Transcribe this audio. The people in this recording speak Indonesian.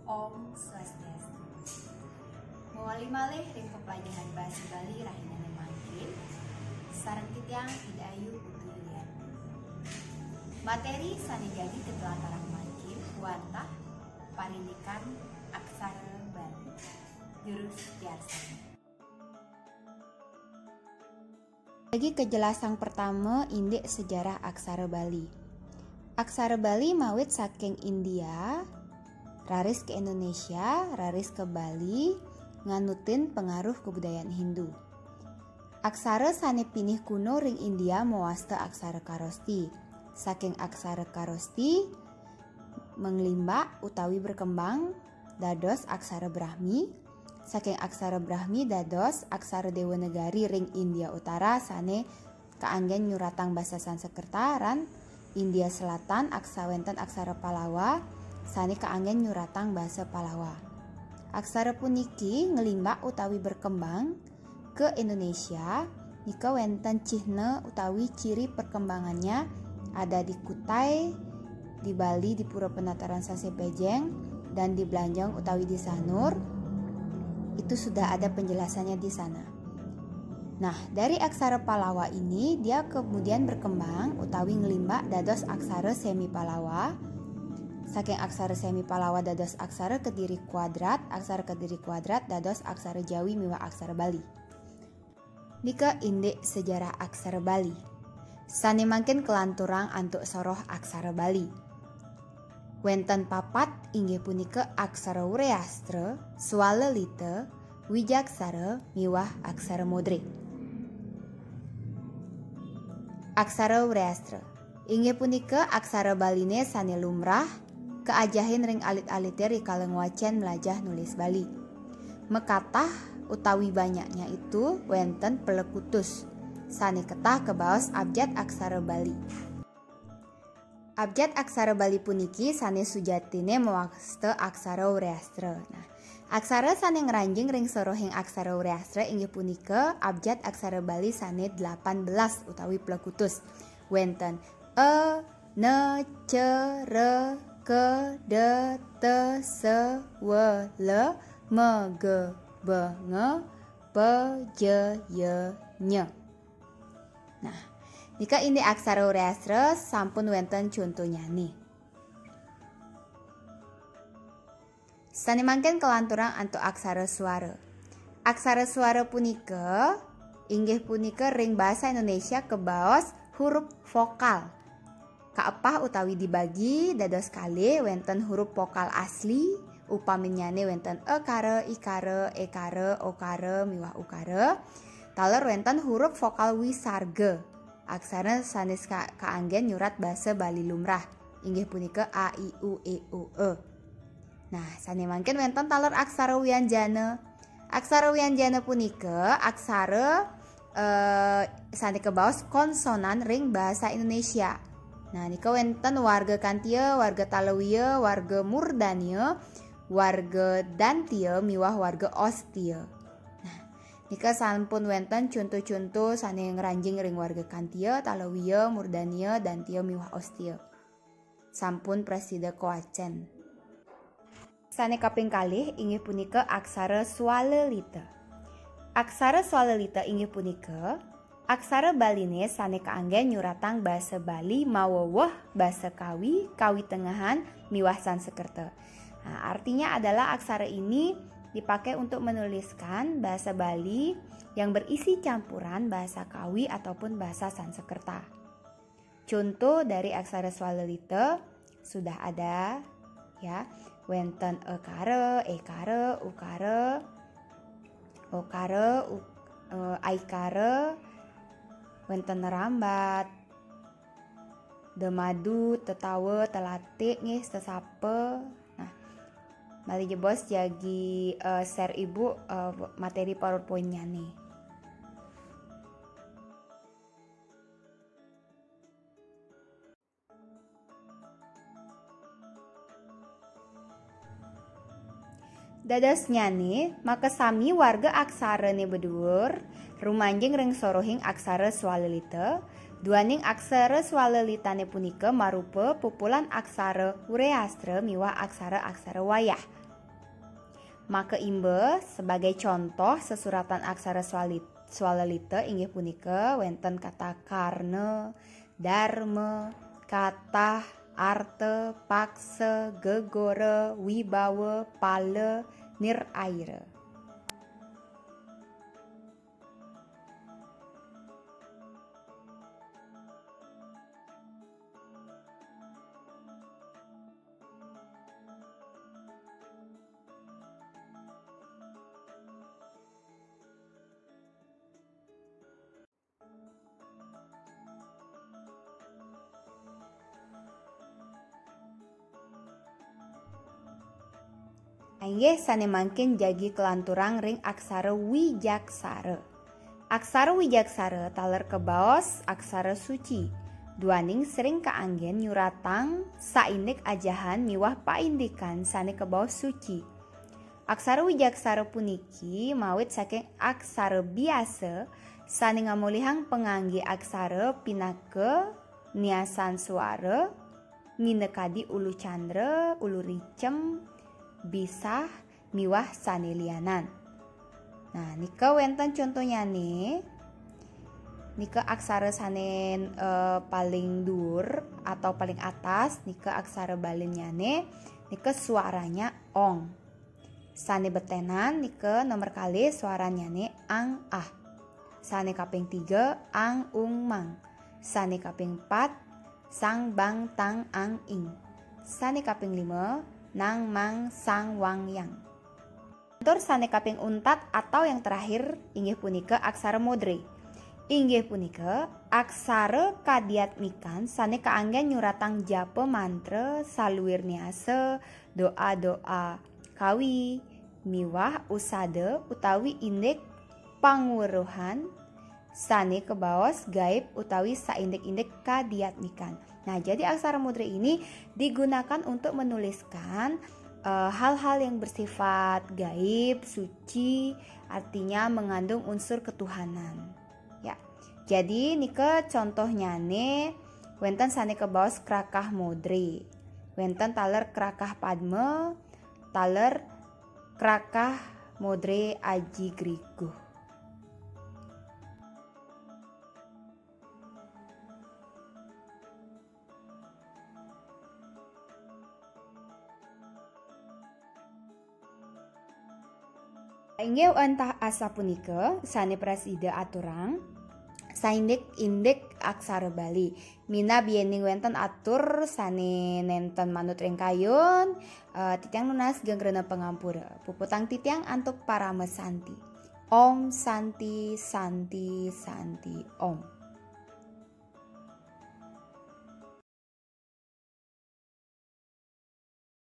Om Swastiastu. Mawali malih ring pepelajaran bahasa Bali rahinane mangkin. Sareng titiang hidayu utulian. Materi sane jadi ketelantaran mangkin wantah parindikan aksara Bali. Jurus Tiarsana. Bagi kejelasan pertama indek sejarah aksara Bali. Aksara Bali mawit saking India, raris ke Indonesia, raris ke Bali, nganutin pengaruh kebudayaan Hindu. Aksara sane pinih kuno ring India mawasta aksara Kharosti. Saking aksara Kharosti menglimbak utawi berkembang dados aksara Brahmi. Saking aksara Brahmi dados aksara Dewanagari ring India Utara sane kaanggen nyuratang basa Sanskerta ran India Selatan wenten aksara Palawa sane kaanggen nyuratang basa Palawa. Aksara puniki ngelimbak utawi berkembang ke Indonesia nika wenten cihne utawi ciri perkembangannya ada di Kutai, di Bali di Pura Penataran Sasepejeng dan di Belanjong utawi di Sanur. Itu sudah ada penjelasannya di sana. Nah, dari aksara Palawa ini dia kemudian berkembang utawi ngelimbak dados aksara semi Palawa. Saking aksara semi Palawa dados aksara Kediri kuadrat, aksara Kediri kuadrat dados aksara Jawi miwah aksara Bali. Nika indek sejarah aksara Bali. Sane mangkin kelanturang antuk soroh aksara Bali. Wenten papat inggih punika aksara Wreastra, Swalalita, Wijaksara miwah aksara Modre. Aksara Wreastra inggih punika aksara Baline sane lumrah keajahin ring alit-alite rikaleng wacen melajah nulis Bali. Mekatah utawi banyaknya itu wenten pelekutus sane ketah kebaos abjad aksara Bali. Abjad aksara Bali puniki sane sujatine mawasta aksara Wreastra. Nah, aksara sane ngranjing ring sorohing aksara Wreastra inggih punika abjad aksara Bali sane 18 utawi plekutus. Wenten e, ne, ce, re, ke, de, te, se, we, le, me, ge, be, nge, pe, je, ye, nye. Nah, nika ini aksara Wreastra sampun wenten contohnya nih. Sane mangken kelanturang antuk aksara swara. Aksara swara punika inggih punika ring bahasa Indonesia kebaos huruf vokal. Kaepah utawi dibagi dados kalih wenten huruf vokal asli upaminyane wenten ekare, ikare, ekare, okare miwah ukare. Taler wenten huruf vokal wisarga. Aksara sanes kaanggen nyurat basa Bali lumrah inggih punika a, i, u, e, u, e. Nah, sane mangken wenten taler aksara wianjana. Aksara wianjana punika aksara sane kebaos konsonan ring bahasa Indonesia. Nah, nika wenten warga Kantia, warga Talawiya, warga Murdania, warga Dantia miwah warga Ostia. Nika sampun wenten contoh-contoh sane ngranjing ring warga Kantia, Talawiya, Murdania, Dantia miwah Ostia. Sampun presida kowacen. Sane kaping kalih inggih punika aksara Swalalita. Aksara Swalalita inggih punika aksara Baline sane kaanggen nyuratang basa Bali mawa basa Kawi, Kawi tengahan miwah Sanskerta. Nah, artinya adalah aksara ini dipakai untuk menuliskan bahasa Bali yang berisi campuran bahasa Kawi ataupun bahasa Sanskerta. Contoh dari aksara Swalalita sudah ada ya, wenten ekare, ekare, ukare, okare, aikare, wenten rambat, demadu, tetawa, telatik, nih, tesape. Mali jebos jagi share ibu materi PowerPoint-nya nih. Dadasnya nih, maka sami warga aksara nih bedur, rumanjing ring sorohing aksara Swalalita, Duaning aksara swalelitane punika marupa pupulan aksara Hurreastra miwah aksara-aksara wayah. Maka imbe sebagai contoh sesuratan aksara swalelita inggih punika wonten kata karna, dharma, katah, arta, paksa, gegora, wibawa, pala, niraira. Inggih sanemangken jagi kelanturang ring aksara wijaksara. Aksara wijaksara taler kebaos aksara suci. Duaning sering kaanggen nyuratang saindik ajahan miwah paindikan sane kebaos suci. Aksara wijaksara puniki mawit saking aksara biasa sane ngamulihang pengangge aksara pinake niasan suara minekadi ulu candra, ulu ricem, bisah miwah sanelianan. Nah, nika wenten contohnya nih. Nika aksara sanen paling dur atau paling atas, nika aksara balinnya nih. Nika suaranya ong. Sane betenan nika nomor kali suaranya nih ang ah. Sane kaping 3 ang ung mang. Sane kaping 4 sang bang tang ang ing. Sane kaping 5 nang mang sang wang yang. Tur sane kaping untat atau yang terakhir inggih punika aksara modre. Inggih punika aksara kadiatmikan sane kaanggen nyuratang japa mantra saluwir niasa doa-doa kawi miwah usada utawi indik panguruhan sane kebaos gaib utawi saindik-indik kadiatmikan. Nah, jadi aksara mudra ini digunakan untuk menuliskan hal-hal yang bersifat gaib, suci, artinya mengandung unsur ketuhanan. Ya, jadi nika contohnya nih, wenten sane kebaos krakah modre, wenten taler krakah padma, taler krakah modre aji griguh. Inggih entah asa punika sane prasida aturang saindik-indik aksara Bali. Mina biening wenten atur sane nenten manut ring kayun titiang nunas gengrena pengampura. Puputang titiang antuk para mesanti. Om santi santi santi om.